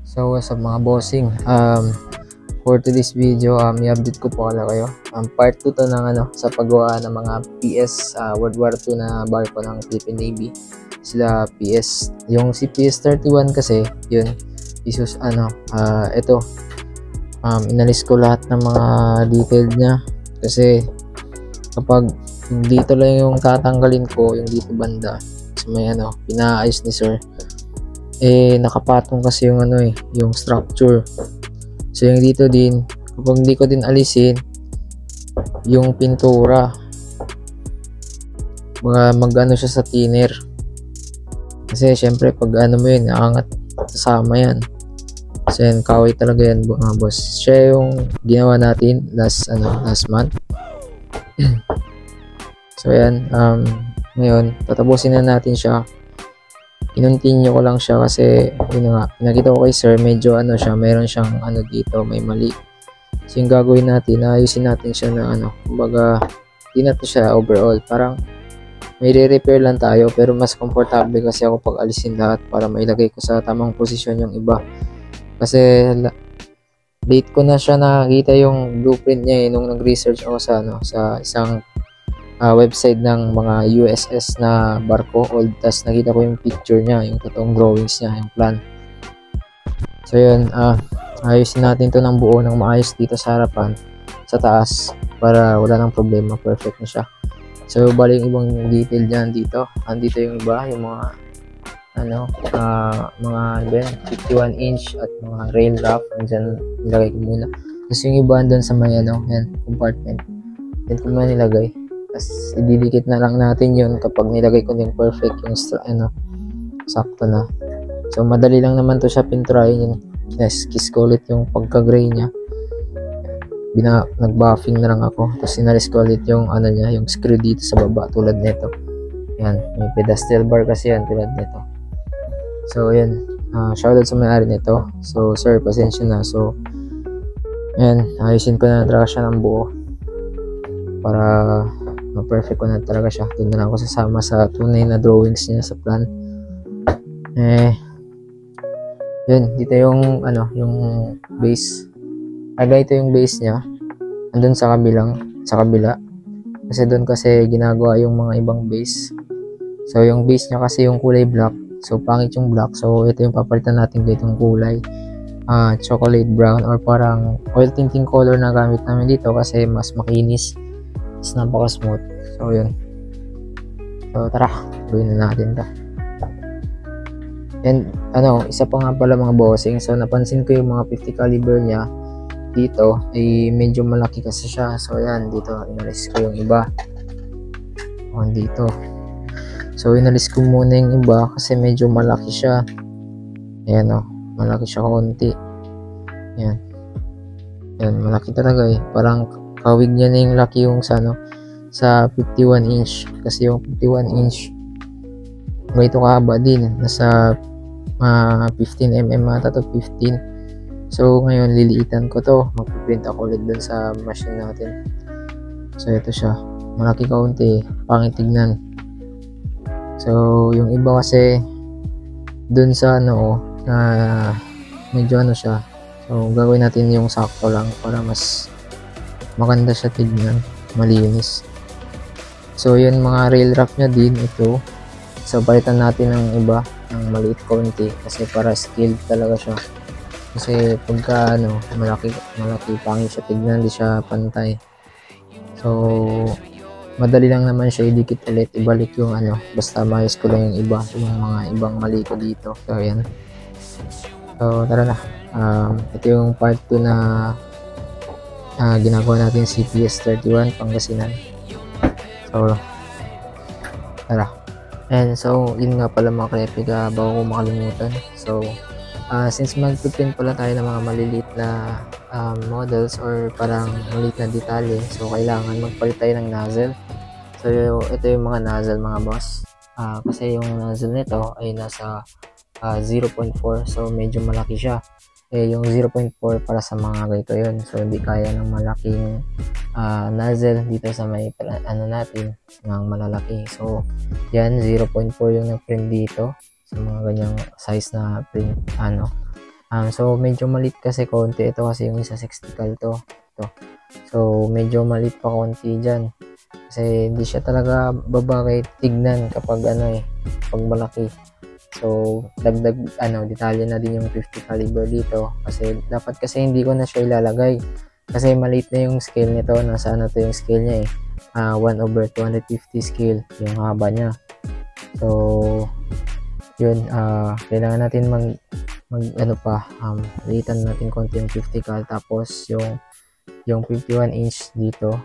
So what's up mga bossing, for today's video, i-update ko po kayo. Part 2 to ng sa paggawa ng mga PS World War II na barko ng Philippine Navy. Sila PS, yung si PS-31 kasi, yun, isus ito, inalis ko lahat ng mga detailed niya kasi kapag dito lang yung tatanggalin ko, yung dito banda, so may pinaayos ni sir, nakapatong kasi yung yung structure. So yung dito din, kapag hindi ko din alisin yung pintura, mag siya sa thinner. Kasi syempre pag mo yun, aangat, sasama yan. So yan, kaway talaga yan mga boss. Siya yung ginawa natin last month. So yan, ngayon tatapusin na natin siya. Inuntinyo ko lang siya kasi yun nga, pinakita ko kay sir, medyo siya, meron siyang dito, may mali. So yung gagawin natin, ayusin natin siya na kumbaga, di na to siya overall, parang may re-repair lang tayo, pero mas komportable kasi ako pag alisin lahat para mailagay ko sa tamang posisyon yung iba. Kasi late ko na siya nakita yung blueprint niya nung nag-research ako sa isang website ng mga USS na barko old, tas nakita ko yung picture niya, yung totoong drawings niya, yung plan. So yun, ayusin natin to ng buo ng maayos dito sa harapan, sa taas, para wala nang problema, perfect na siya. So bali yung ibang detail dyan dito, andito yung iba, yung mga mga 51 inch at mga rail raft, andyan nilagay ko muna. Tapos yung iba andun sa may yan, compartment, yan ko muna nilagay. Tapos ididikit na lang natin yun kapag nilagay ko yung perfect, yung sakto na. So madali lang naman to siya pinturahin, yung kiss ko ulit yung pagka-gray niya, nag-buffing na lang ako, tapos inalis ko ulit yung niya, yung screw dito sa baba tulad nito. Yan, may pedestal bar kasi yan tulad nito. So yan, shoutout sa may-ari nito. So sir, pasensya na. So yan, ayusin ko na talaga siya ng buo para ma-perfect ko na talaga siya. Doon na lang ako sasama sa tunay na drawings niya sa plan. Yun, dito yung yung base. Ito yung base niya. Andun sa kabila. Kasi doon kasi ginagawa yung mga ibang base. So yung base niya kasi yung kulay black. So pangit yung black. So ito yung papalitan natin ditong kulay chocolate brown or parang oil tinting color na gamit namin dito kasi mas makinis. Napaka-smooth. So yun. So tara, gawin na natin to. And isa pa nga pala mga bossing, so napansin ko yung mga 50 caliber niya dito ay medyo malaki kasi siya. So yan, dito inalis ko yung iba dito. So inalis ko muna yung iba kasi medyo malaki siya. Ayan malaki siya konti. Yan, malaki talaga parang kawig niya na yung laki yung sa 51 inch, kasi yung 51 inch ganito kahaba din, nasa 15 mm ata to, 15. So ngayon liliitan ko to, magpiprint ako ulit dun sa machine natin. So ito siya, malaki kaunti, pangit tignan. So yung iba kasi dun sa na medyo siya, so gagawin natin yung sakto lang para mas maganda siya tignan, malinis. So yun, mga rail raft nya din ito. So palitan natin ng iba, ng maliit konti kasi para skilled talaga siya. Kasi pagka malaki pangit siya tignan, hindi siya pantay. So madali lang naman siya idikit ulit, ibalik yung basta mayos ko lang yung iba, yung mga ibang mali ko dito. So yan. So tara na. Ito yung part 2 na ginagawa natin si PS-31 Pangasinan. So tara. And so yun nga pala mga ka-epica, bago ko makalimutan. So since magpiprint pala tayo ng mga maliliit na models or parang maliit na detalye, so kailangan magpalit tayo ng nozzle. So ito yung mga nozzle mga boss, kasi yung nozzle nito ay nasa 0.4, so medyo malaki siya. Yung 0.4 para sa mga ganito yun, so hindi kaya ng malaking nozzle dito sa may natin ng malalaki. So yan, 0.4 yung nag-print dito sa mga ganyang size na print So medyo maliit kasi konti ito kasi yung isa sextical to. So medyo maliit pa konti dyan. Kasi hindi siya talaga babagay tignan kapag pag malaki. So dagdag detalye na din yung 50 caliber dito kasi dapat kasi hindi ko na siya ilalagay kasi maliit na yung scale nito. Nasa to yung scale niya 1/250 scale yung haba niya. So yun, kailangan natin liitan natin konti yung 50 cal, tapos yung 51 inch dito,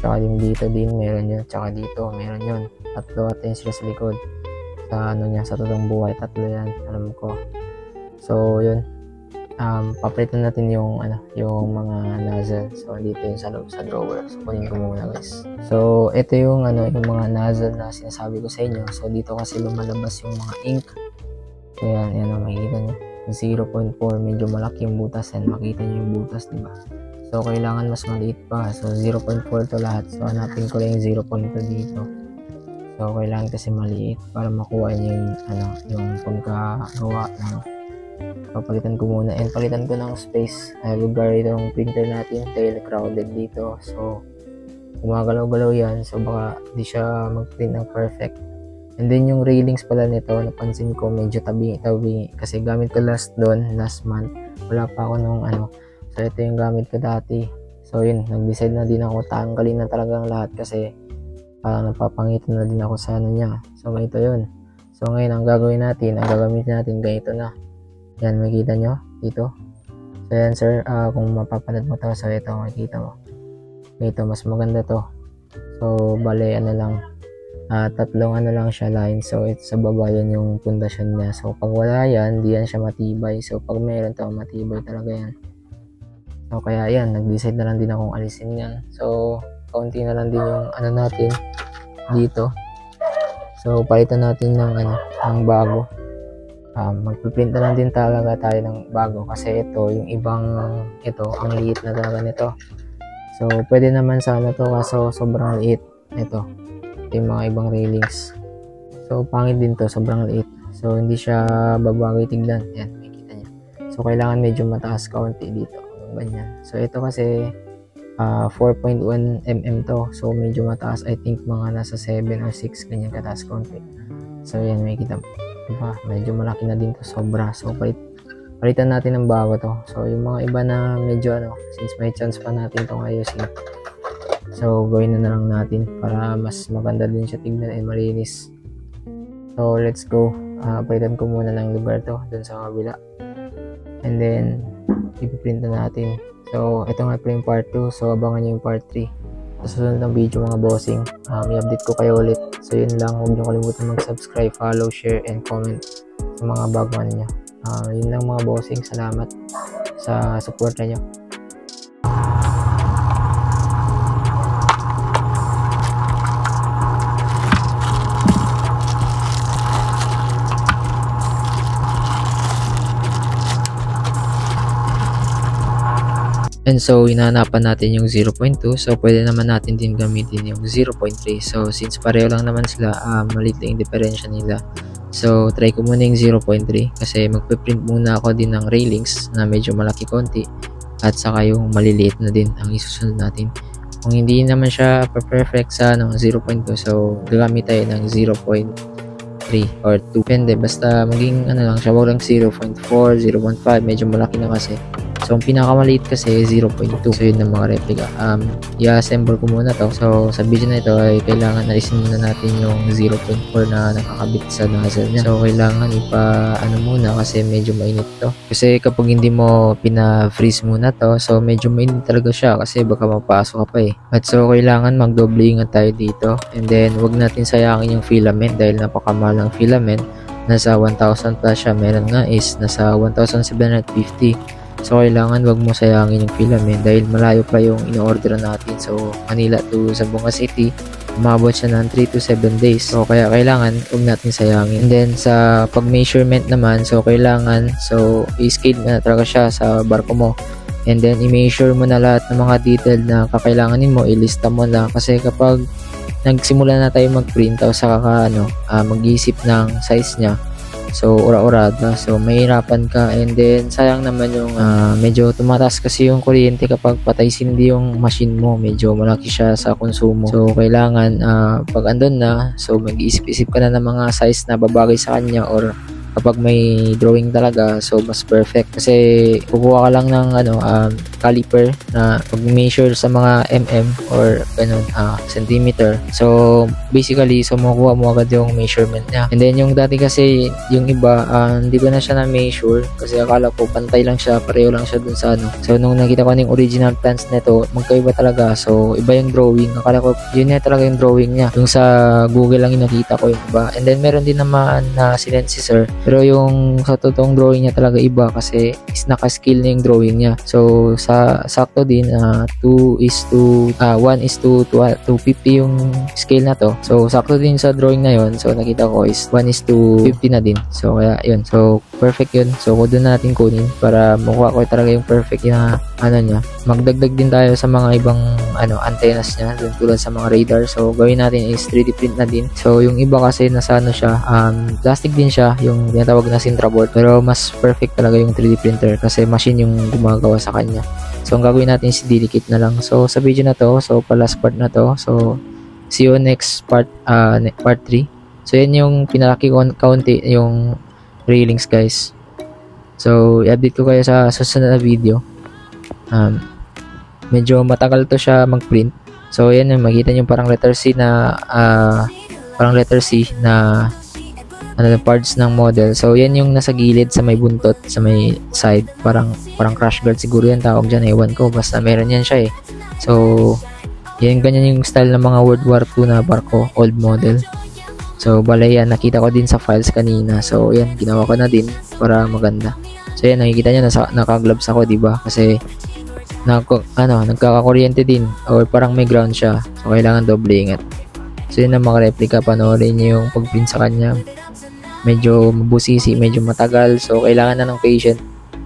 tsaka yung dito din meron yun, tsaka dito meron yun. Tatlo at sila sa likod sa sa totoong buhay, tatlo yan alam ko. So yun, papalitan natin yung mga nozzle. So dito yung sa drawer. So kunin ko muna guys. So ito yung yung mga nozzle na sinasabi ko sa inyo. So dito kasi lumalabas yung mga ink. So yan makikita nyo. 0.4, medyo malaki yung butas yan. Makita nyo yung butas, diba? So kailangan mas maliit pa. So 0.4 to lahat. So hanapin ko lang yung 0.2 dito. So kailangan kasi maliit para makuha nyo yung pagkagawa ng papalitan ko muna, and palitan ko ng space. Lugar itong printer natin dahil crowded dito. So gumagalaw-galaw yan, so baka di siya mag-print ng perfect. And then yung railings pala nito, napansin ko medyo tabi kasi gamit ko last month. Wala pa ako nung so ito yung gamit ko dati. So yun, nag-decide na din ako tanggalin na talagang lahat kasi napapangitan na din ako sa niya. So ganito yun. So ngayon ang gagawin natin, ang gagamitin natin ganito na. Yan, makikita nyo dito. So yan sir, kung mapapanood mo to, so ito makikita mo. Ito, mas maganda to. So bale lang, tatlong lang siya line. So ito sa baba yan yung pundasyon niya. So pag wala yan, di yan siya matibay. So pag meron to, matibay talaga yan. So kaya yan, nag-decide na lang din akong alisin yan. So kaunti na lang din yung natin dito. So palitan natin ng bago. Magpiprint na lang din talaga tayo ng bago kasi ito yung ibang ang liit na talaga nito. So pwede naman sana to kaso sobrang liit. Ito yung mga ibang railings. So pangit din to, sobrang liit. So hindi siya babagay tignan. Yan, makikita niyo. So kailangan medyo mataas kaunti dito. Ganyan. So ito kasi 4.1 mm to. So medyo mataas. I think mga nasa 7 or 6 ganyan kataas konti. So yan, makikita mo. Diba? Medyo malaki na din to, sobra. So palitan natin ng bago to. So yung mga iba na medyo since may chance pa natin itong ayusin. So gawin na lang natin para mas maganda din siya tignan and malinis. So let's go. Palitan ko muna ng lugar to dun sa kabila. And then ipiprint na natin. So ito nga po yung part 2. So abangan nyo yung part 3 sa susunod ng video mga bossing. I-update ko kayo ulit. So yun lang, huwag nyo kalimutan mag-subscribe, follow, share, and comment sa mga bago nyo. Yun lang mga bossing. Salamat sa support nyo. And so, hinahanapan natin yung 0.2. So, pwede naman natin din gamitin yung 0.3. So, since pareho lang naman sila, maliit lang yung diferensya nila. So, try ko muna yung 0.3 kasi magpiprint muna ako din ng railings na medyo malaki konti at saka yung maliliit na din ang isusunod natin. Kung hindi naman siya perfect sa 0.2, so gagamit tayo ng 0.3 or 2. Depende, basta maging lang siya, wag lang 0.4, 0.5, medyo malaki na kasi. So, ang pinakamaliit kasi 0.2. So, yun ang mga replica. I-assemble ko muna to. So, sa video na ito ay kailangan alisin muna natin yung 0.4 na nakakabit sa nozzle niya. So, kailangan muna kasi medyo mainit to. Kasi kapag hindi mo pina-freeze muna to, so medyo mainit talaga siya kasi baka mapasok ka pa eh. At so, kailangan magdoble ingat tayo dito. And then, wag natin sayangin yung filament dahil napakamahal ng filament. Nasa 1,000 plus siya. Meron nga is nasa 1,750. So, kailangan wag mo sayangin yung filament dahil malayo pa yung in-order natin. So, Manila to Zamboanga City, umabot siya ng 3 to 7 days. So, kaya kailangan wag natin sayangin. And then, sa pag-measurement naman, so, kailangan, i-scale na talaga siya sa barko mo. And then, i-measure mo na lahat ng mga detail na kakailanganin mo, ilista mo na. Kasi kapag nagsimula na tayo mag-print, o saka mag-iisip ng size niya, So ura-urada, so mahirapan ka, and then sayang naman yung medyo tumataas kasi yung kuryente kapag patay sindi yung machine mo, medyo malaki siya sa konsumo. So kailangan pag andun na, so mag-iisip-isip ka na ng mga size na babagay sa kanya, or kapag may drawing talaga, so mas perfect kasi kukuha ka lang ng caliper na mag-measure sa mga mm or ganun, centimeter. So basically, so makukuha mo agad yung measurement niya. And then yung dati kasi, yung iba hindi ko na siya na-measure kasi akala ko pantay lang siya, pareho lang siya dun sa So nung nakita ko yung original plans nito, magkaiba talaga. So iba yung drawing, akala ko yun na talaga yung drawing niya. Yung sa Google lang yung nakita ko yung iba. And then meron din naman na sinend si sir, pero yung sa totoong drawing niya talaga iba kasi is naka-scale na yung drawing niya. So sa sakto din 1:250 yung scale na to. So sakto din sa drawing na yon. So nakita ko is 1:50 na din. So kaya yun. So perfect yun. So doon natin kunin para makuha ko talaga yung perfect na niya. Magdagdag din tayo sa mga ibang antennas niya, dun tulad sa mga radar. So gawin natin is 3D print na din. So yung iba kasi nasa siya, plastic din siya, yung tinatawag na Sintra board, pero mas perfect talaga yung 3D printer kasi machine yung gumagawa sa kanya. So ang gagawin natin is dedicate na lang. So sa video na to, so last part na to. So see you next part 3. So yan yung pinalaki kaunti yung railings, guys. So i-update ko kayo sa susunod na video. Medyo matagal to siya mag-print. So yan yung makita nyo parang letter C na parts ng model. So yan yung nasa gilid sa may buntot, sa may side, parang crash guard siguro yan tawag dyan, ewan ko, basta meron yan siya So yan, ganyan yung style ng mga World War II na barko, old model. So balay yan, nakita ko din sa files kanina. So yan, ginawa ko na din para maganda. So yan, nakikita nyo naka-gloves ako, diba? Kasi nagkakakuryente din, or parang may ground siya. So kailangan doble ingat. So yun ang mga replica, panoorin nyo yung pag-print sa kanya. Medyo mabusisi, medyo matagal. So kailangan na ng patient.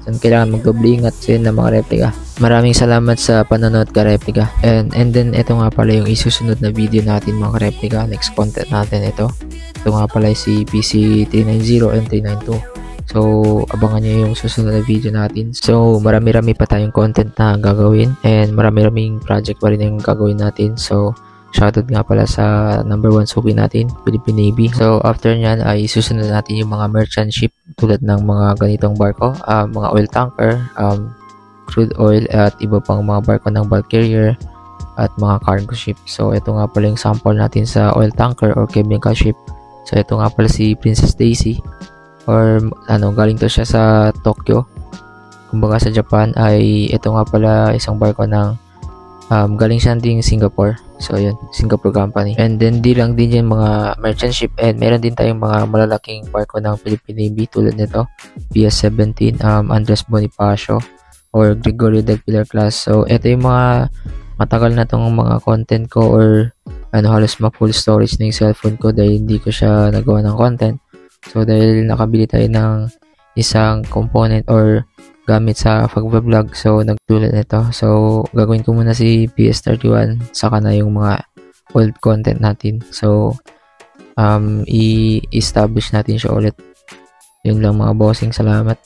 So kailangan mag-doble ingat. So yun ang mga replica. Maraming salamat sa panonood ka replica. And then ito nga pala yung isusunod na video natin mga replica. Next content natin ito. Ito nga pala si PC390 and 392. So, abangan nyo yung susunod na video natin. So, marami-rami pa tayong content na gagawin, and marami-raming project pa rin yung gagawin natin. So, shoutout nga pala sa number 1 suki natin, Philippine Navy. So, after nyan ay susunod natin yung mga merchant ship tulad ng mga ganitong barko, mga oil tanker, crude oil, at iba pang mga barko ng bulk carrier at mga cargo ship. So, ito nga pala yung sample natin sa oil tanker or chemical ship. So, ito nga pala si Princess Daisy. Or galing to siya sa Tokyo, kumbaga sa Japan. Ay ito nga pala isang barko ng galing siya din Singapore. So yun, Singapore company. And then di lang din yung mga merchant ship, and meron din tayong mga malalaking barko ng Philippine Navy tulad nito, PS-17, Andres Bonifacio or Gregorio del Pilar class. So ito yung mga matagal na tong mga content ko, or halos ma-full storage na yung cellphone ko dahil hindi ko siya nagawa ng content. So dahil nakabili tayo ng isang component or gamit sa pag-vlog, so nagtulad nito. So gagawin ko muna si PS31, saka na yung mga old content natin. So i-establish natin siya ulit. Yun lang mga bossing, salamat.